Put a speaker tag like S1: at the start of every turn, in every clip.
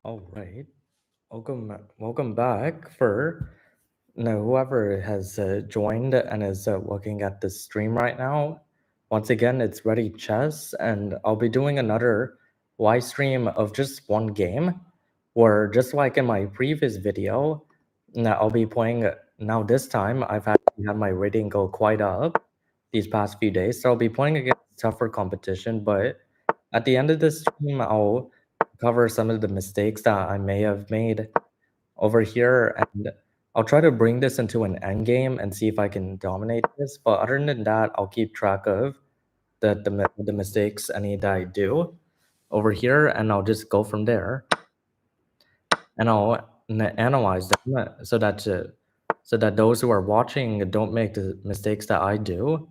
S1: All right. Welcome back for whoever has joined and is looking at the stream right now. Once again, it's Ready Chess, and I'll be doing another live stream of just one game, where just like in my previous video, I'll be playing. Now this time, had my rating go quite up these past few days, so I'll be playing against tougher competition. But at the end of this stream, I'll cover some of the mistakes that I may have made over here, and I'll try to bring this into an endgame and see if I can dominate this. But other than that, I'll keep track of the mistakes any that I do over here, and I'll just go from there, and I'll analyze them so that those who are watching don't make the mistakes that I do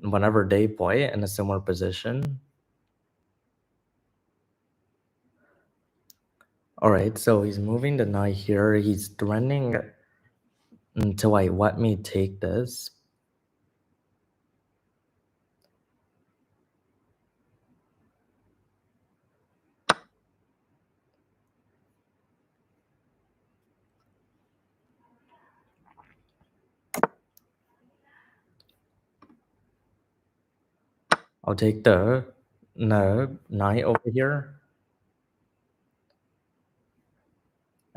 S1: whenever they play in a similar position. All right, so he's moving the knight here. He's threatening until let me take this. I'll take the knight over here.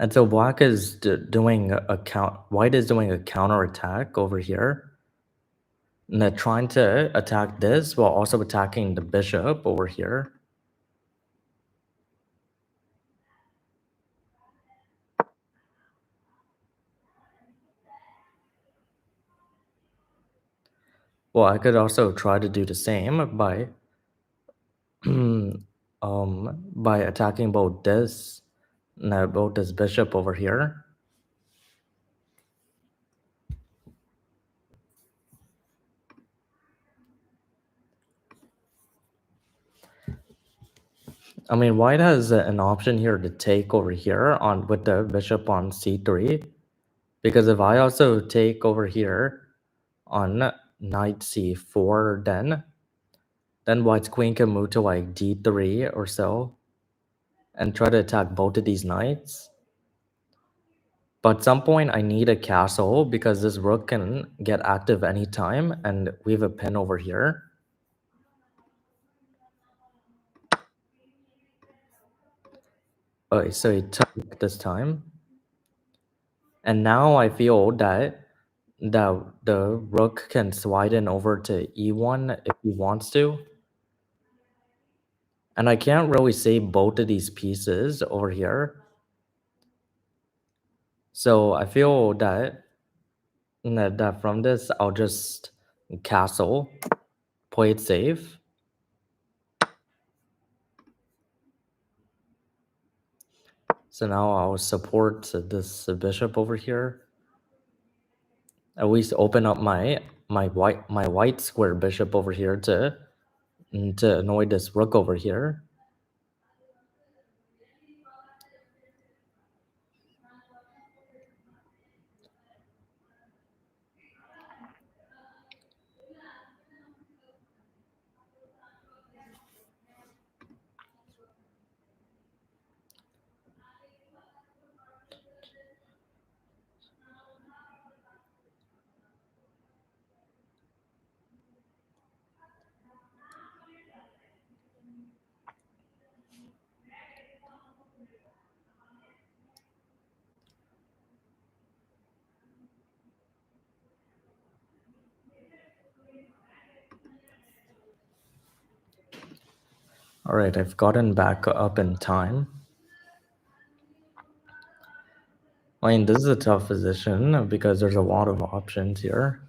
S1: And so black is doing white is doing a counter attack over here. And they're trying to attack this while also attacking the bishop over here. Well, I could also try to do the same by by attacking both this bishop over here. I mean, white has an option here to take over here on with the bishop on c3, because if I also take over here on knight c4, then white's queen can move to like d3 or so and try to attack both of these knights. But at some point, I need a castle because this rook can get active anytime, and we have a pin over here. Okay, so he took this time. And now I feel that the rook can slide in over to e1 if he wants to. And I can't really save both of these pieces over here. So I feel that from this, I'll just castle, play it safe. So now I'll support this bishop over here. At least open up my white square bishop over here to annoy this rook over here. All right, I've gotten back up in time. I mean, this is a tough position because there's a lot of options here.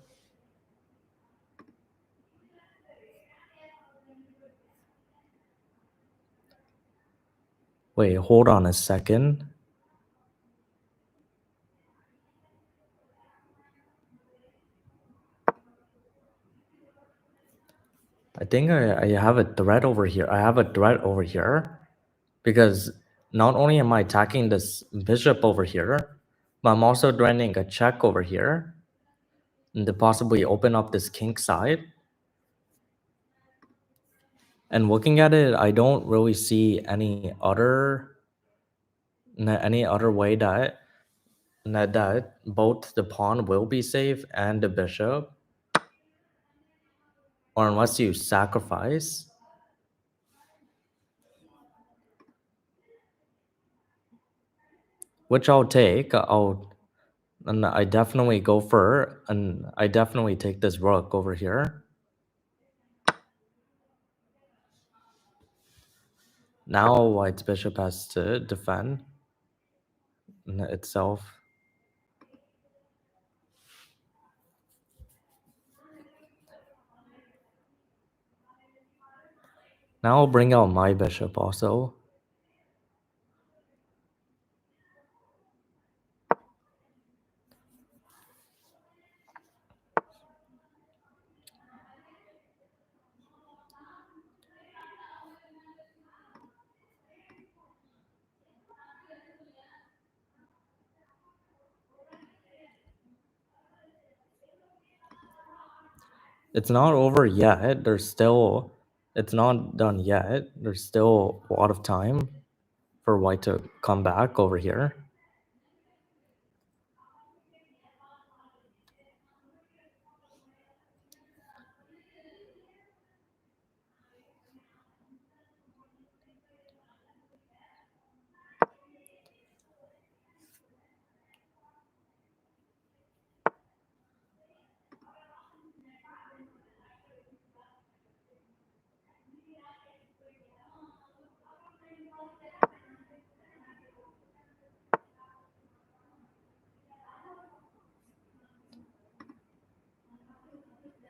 S1: Wait, hold on a second. I think I have a threat over here. I have a threat over here because not only am I attacking this bishop over here, but I'm also threatening a check over here and to possibly open up this king side. And looking at it, I don't really see any other any other way that both the pawn will be safe and the bishop, or unless you sacrifice, which I'll take. And I definitely go for, and I definitely take this rook over here. Now white's bishop has to defend itself. Now I'll bring out my bishop also. It's not over yet. It's not done yet. There's still a lot of time for white to come back over here.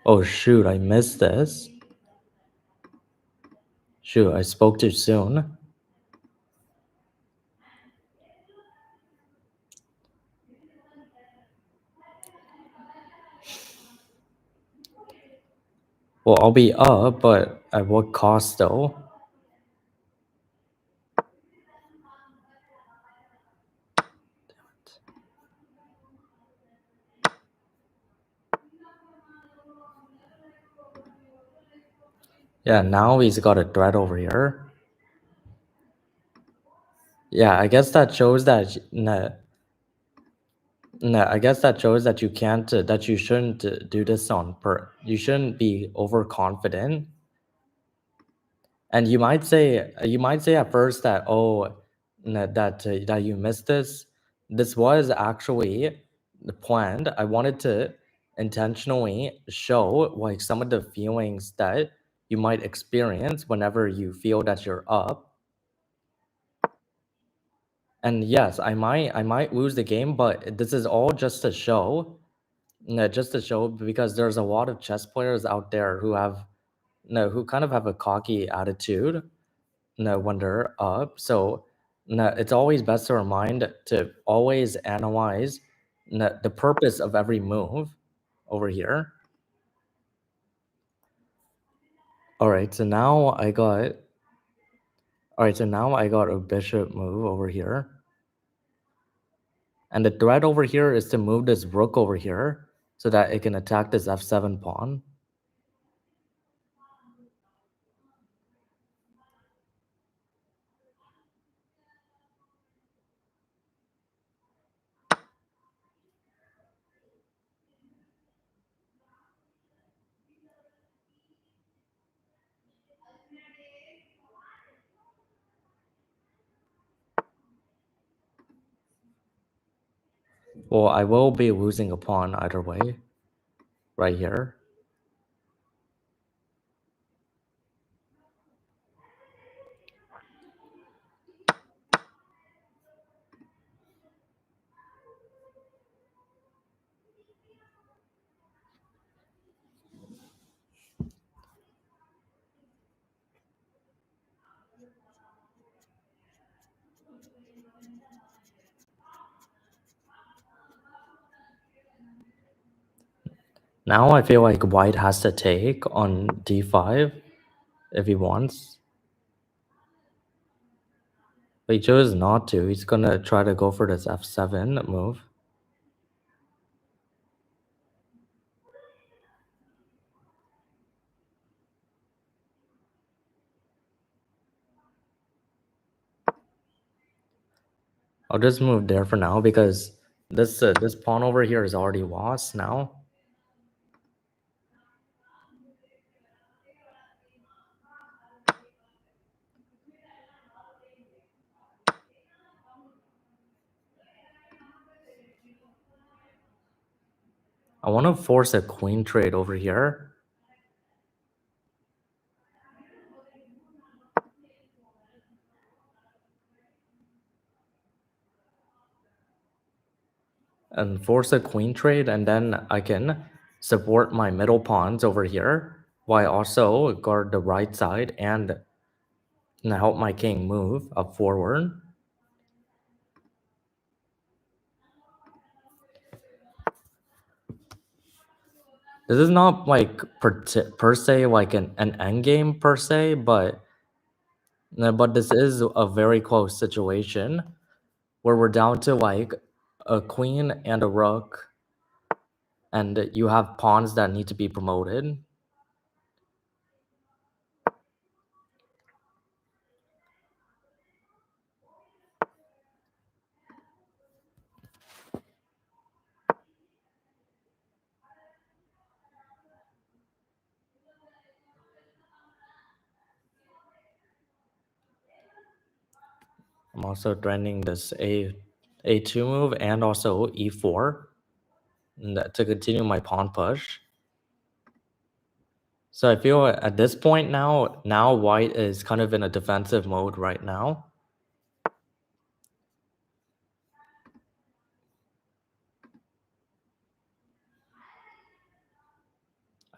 S1: Oh shoot, I missed this. Shoot, I spoke too soon. Well, I'll be up, but at what cost though? Yeah, now he's got a threat over here. Yeah, I guess that shows that I guess that shows that you can't that you shouldn't do this on you shouldn't be overconfident. And you might say at first that that you missed this. This was actually planned. I wanted to intentionally show like some of the feelings that you might experience whenever you feel that you're up. And yes, I might lose the game, but this is all just to show, just to show, because there's a lot of chess players out there who have no who kind of have a cocky attitude, no, when they're up. So no, it's always best to remind to always analyze the purpose of every move over here. All right, so now I got a bishop move over here. And the threat over here is to move this rook over here so that it can attack this f7 pawn. Well, I will be losing a pawn either way, right here. Now I feel like white has to take on d5 if he wants. But he chose not to. He's gonna try to go for this f7 move. I'll just move there for now because this pawn over here is already lost now. I want to force a queen trade over here. And force a queen trade, and then I can support my middle pawns over here while also guard the right side and help my king move up forward. This is not like per se like an endgame per se, but this is a very close situation where we're down to like a queen and a rook, and you have pawns that need to be promoted. I'm also threatening this a2 move and also e4 to continue my pawn push. So I feel at this point now white is kind of in a defensive mode right now.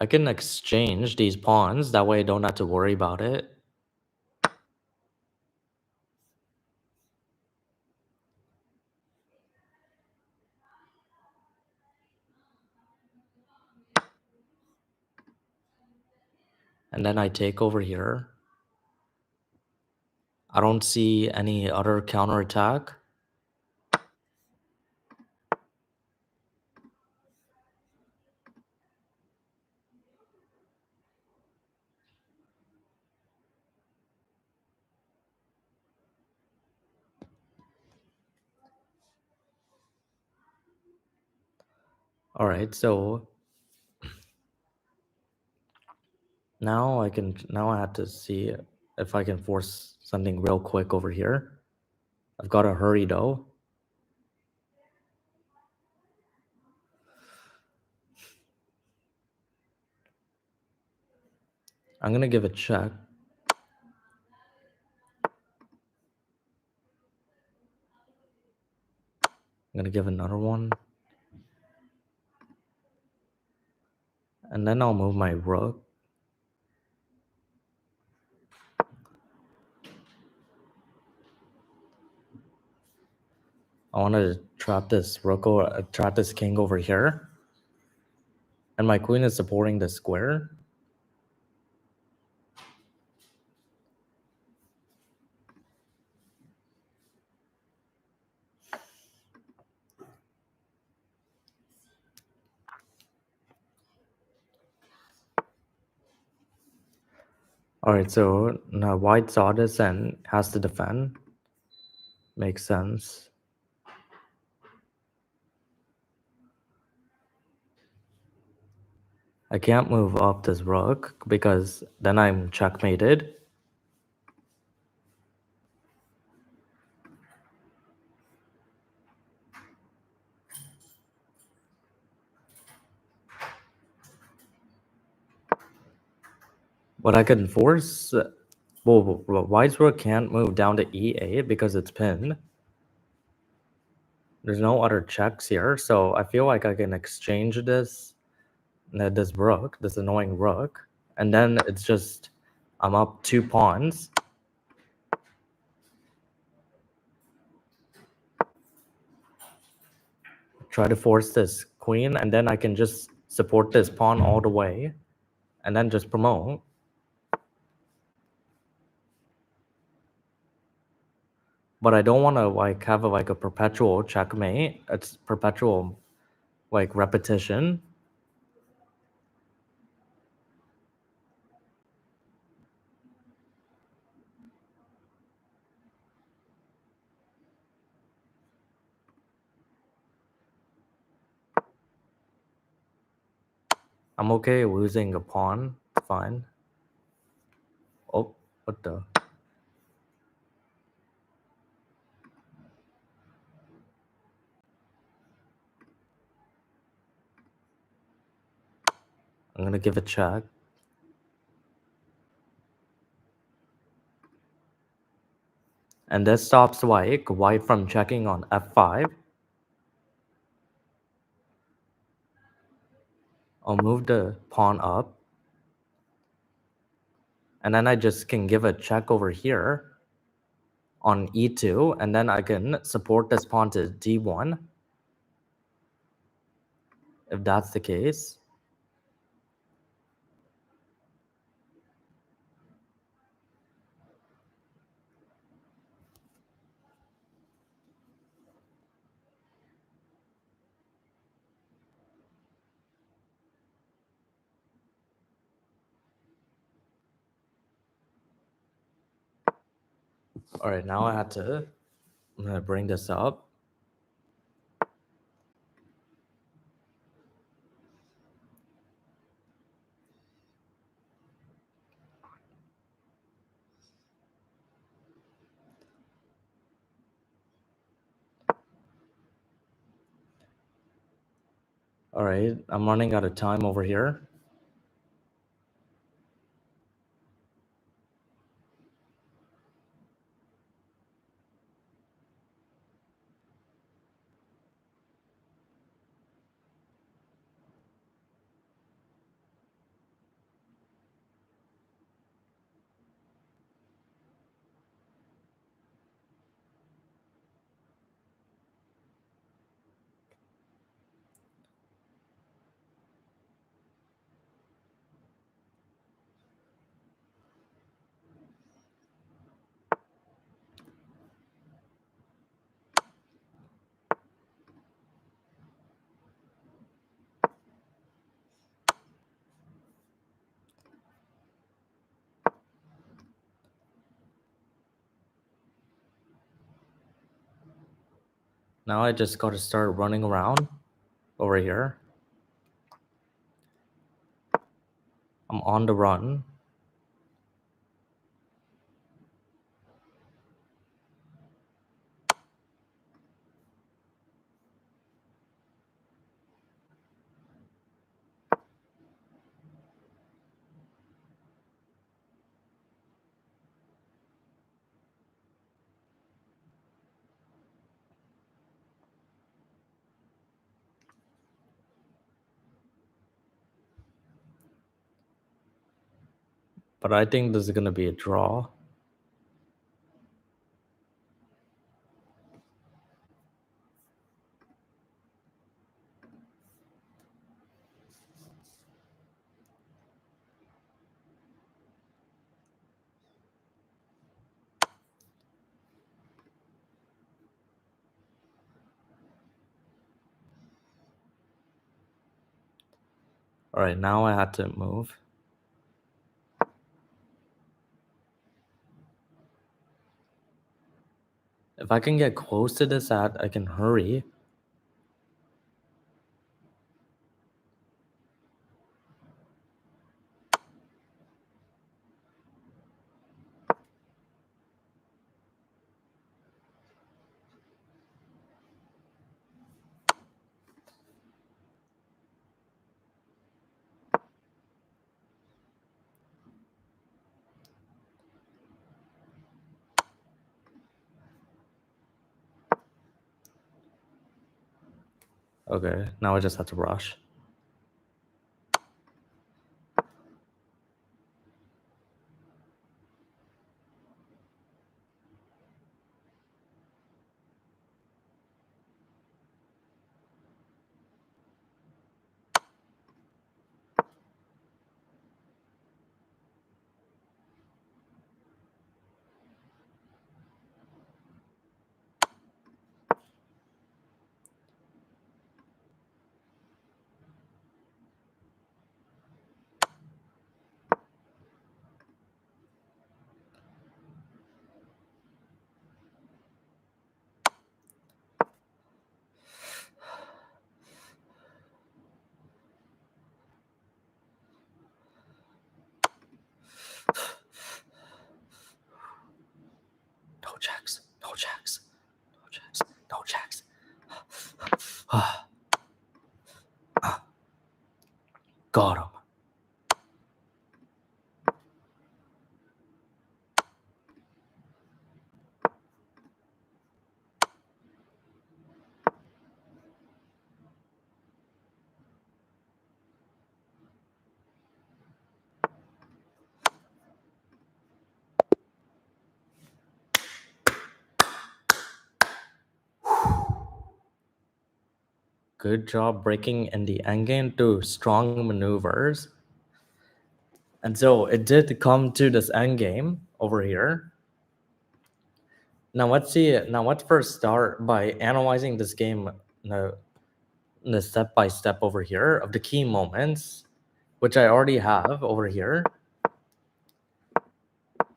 S1: I can exchange these pawns, that way I don't have to worry about it. And then I take over here. I don't see any other counterattack. All right, so now I have to see if I can force something real quick over here. I've got to hurry though. I'm gonna give a check. I'm gonna give another one. And then I'll move my rook. I want to trap this rook or trap this king over here. And my queen is supporting the square. All right, so now white saw this and has to defend. Makes sense. I can't move up this rook because then I'm checkmated. But I can force. Well, white's rook can't move down to e8 because it's pinned. There's no other checks here, so I feel like I can exchange this rook, this annoying rook, and then it's just I'm up 2 pawns. Try to force this queen, and then I can just support this pawn all the way, and then just promote. But I don't want to like have a perpetual checkmate. It's perpetual like repetition. I'm okay losing a pawn. Fine. Oh, what the? I'm gonna give a check. And this stops white from checking on f5. I'll move the pawn up. And then I just can give a check over here on e2. And then I can support this pawn to d1. If that's the case. All right, now I'm gonna bring this up. All right, I'm running out of time over here. Now I just gotta start running around over here. I'm on the run. But I think this is gonna be a draw. All right, now I had to move. If I can get close to this I can hurry. Okay, now I just have to rush. Got him. Good job breaking in the endgame through strong maneuvers. And so it did come to this endgame over here. Now let's see. Now let's first start by analyzing this game, the step by step over here of the key moments, which I already have over here.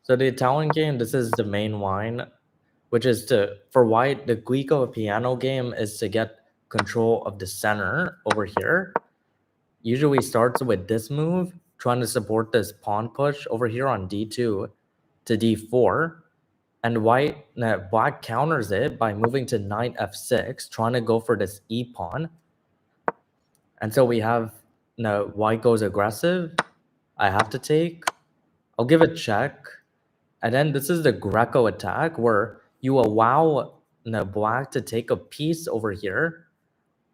S1: So the Italian game, this is the main line, which is for white, the Guico piano game is to get control of the center over here. Usually starts with this move, trying to support this pawn push over here on d2 to d4. And black counters it by moving to knight f6, trying to go for this e pawn. And so we have white goes aggressive. I have to take. I'll give a check. And then this is the Greco attack where you allow black to take a piece over here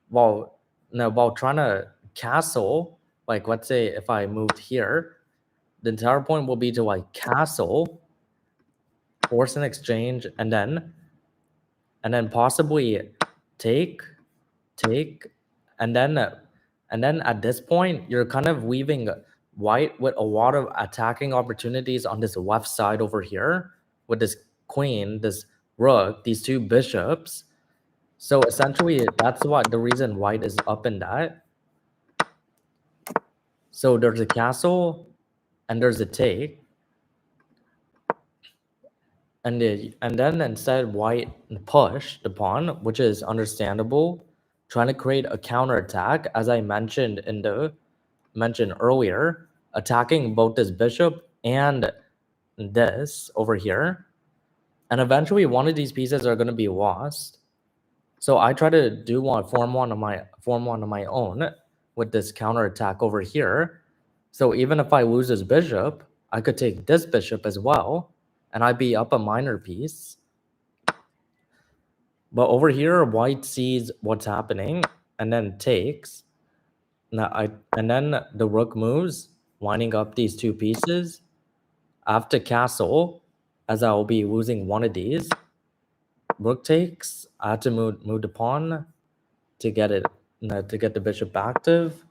S1: while trying to castle. Like let's say if I moved here, the entire point will be to like castle, force an exchange, and then possibly take, and then at this point you're kind of leaving white with a lot of attacking opportunities on this left side over here with this queen, this rook, these two bishops. So essentially that's what the reason white is up in that. So there's a castle and there's a take. And then instead white push the pawn, which is understandable, trying to create a counterattack, as I mentioned earlier, attacking both this bishop and this over here. And eventually one of these pieces are going to be lost. So I try to do form one on my own with this counterattack over here. So even if I lose this bishop, I could take this bishop as well, and I'd be up a minor piece. But over here, white sees what's happening and then takes. And then the rook moves, lining up these two pieces. After castle, as I will be losing one of these, rook takes. I have to move the pawn to get it, to get the bishop active.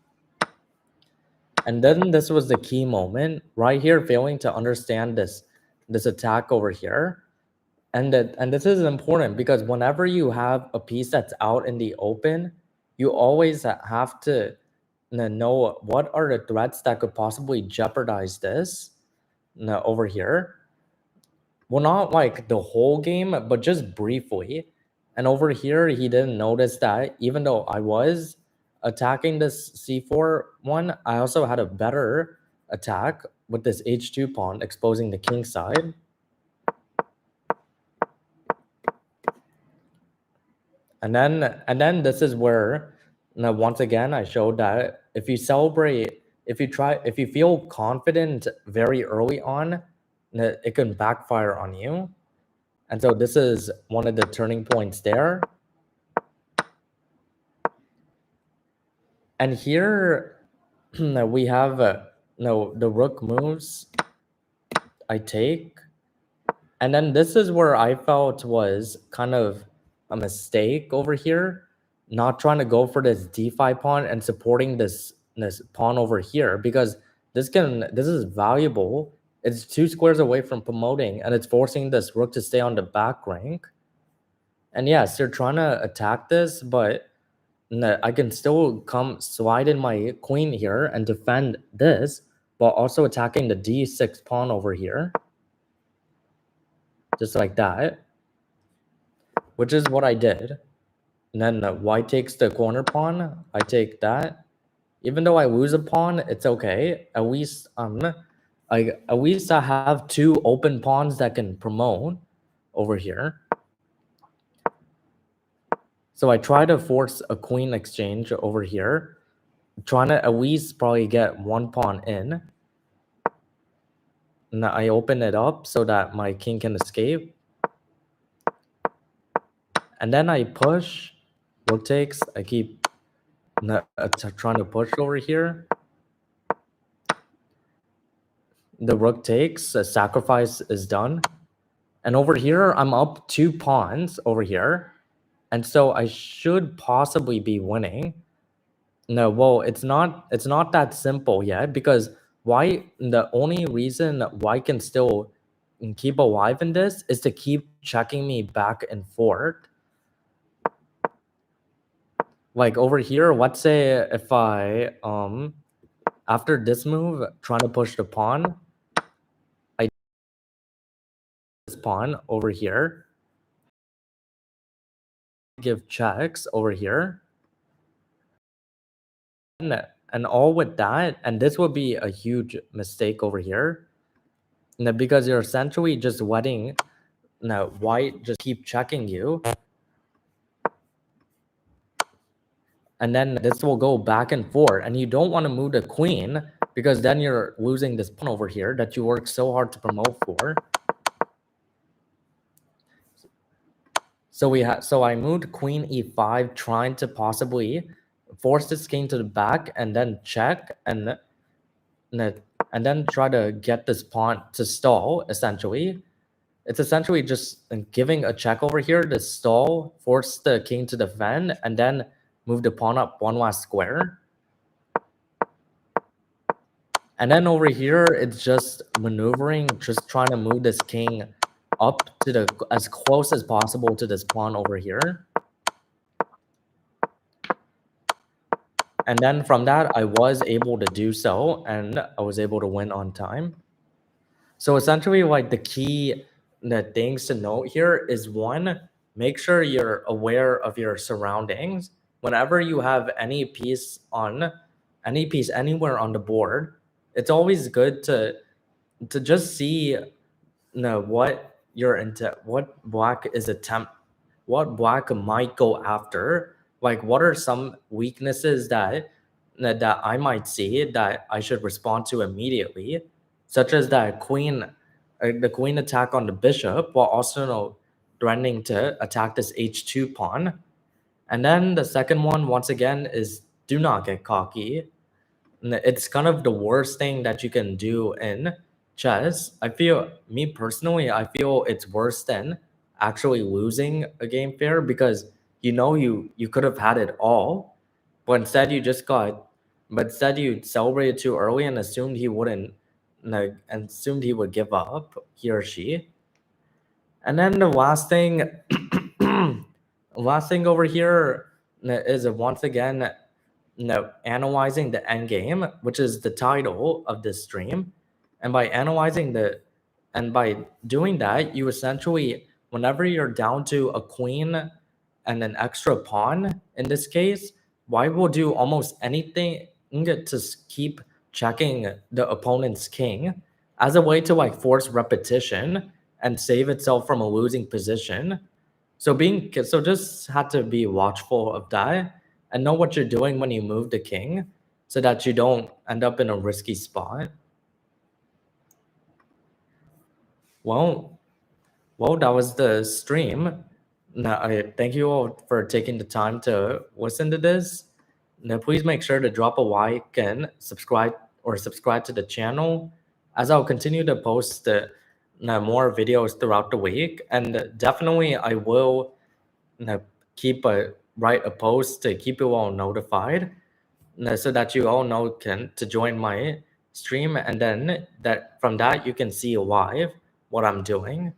S1: And then this was the key moment right here, failing to understand this attack over here. And this is important because whenever you have a piece that's out in the open, you always have to know what are the threats that could possibly jeopardize this over here. Well, not like the whole game, but just briefly. And over here, he didn't notice that even though I was attacking this c4 one, I also had a better attack with this h2 pawn exposing the king side. And then this is where once again I showed that if you feel confident very early on, it can backfire on you. And so this is one of the turning points there. And here we have the rook moves. I take. And then this is where I felt was kind of a mistake over here, not trying to go for this d5 pawn and supporting this pawn over here, because this is valuable. It's 2 squares away from promoting, and it's forcing this rook to stay on the back rank. And yes, they're trying to attack this, but I can still slide in my queen here and defend this while also attacking the d6 pawn over here. Just like that, which is what I did. And then white takes the corner pawn. I take that. Even though I lose a pawn, it's okay. At least I have 2 open pawns that can promote over here. So I try to force a queen exchange over here trying to at least probably get one pawn in. And I open it up so that my king can escape. And then I push, rook takes, I keep trying to push over here. The rook takes, a sacrifice is done. And over here, I'm up 2 pawns over here. And so I should possibly be winning. No, well, it's not that simple yet, because the only reason white can still keep alive in this is to keep checking me back and forth. Like over here, let's say if I after this move trying to push the pawn, I this pawn over here, give checks over here. And all with that, and this would be a huge mistake over here. Because you're essentially just letting white just keep checking you. And then this will go back and forth. And you don't want to move the queen, because then you're losing this pawn over here that you work so hard to promote for. So I moved queen e5, trying to possibly force this king to the back and then check and then try to get this pawn to stall, essentially. It's essentially just giving a check over here to stall, force the king to defend, and then move the pawn up one last square. And then over here, it's just maneuvering, just trying to move this king up to as close as possible to this pawn over here. And then from that, I was able to do so, and I was able to win on time. So essentially, like the things to note here is, one, make sure you're aware of your surroundings. Whenever you have any piece anywhere on the board, it's always good to just see what black might go after. Like, what are some weaknesses that I might see that I should respond to immediately, such as the queen attack on the bishop, while also threatening to attack this h2 pawn. And then the second one, once again, is do not get cocky. It's kind of the worst thing that you can do in chess. Me personally, I feel it's worse than actually losing a game fair, because you could have had it all, but instead you celebrated too early and assumed he wouldn't, like, and assumed he would give up, he or she. And then the last thing over here is once again analyzing the end game, which is the title of this stream. And by doing that, you essentially, whenever you're down to a queen and an extra pawn, in this case, white will do almost anything to keep checking the opponent's king, as a way to like force repetition and save itself from a losing position. So just had to be watchful of that and know what you're doing when you move the king, so that you don't end up in a risky spot. Well, that was the stream. Now, I thank you all for taking the time to listen to this. Now, please make sure to drop a like and subscribe to the channel, as I'll continue to post more videos throughout the week. And definitely, I will write a post to keep you all notified, so that you all know to join my stream, and then from that you can see live what I'm doing.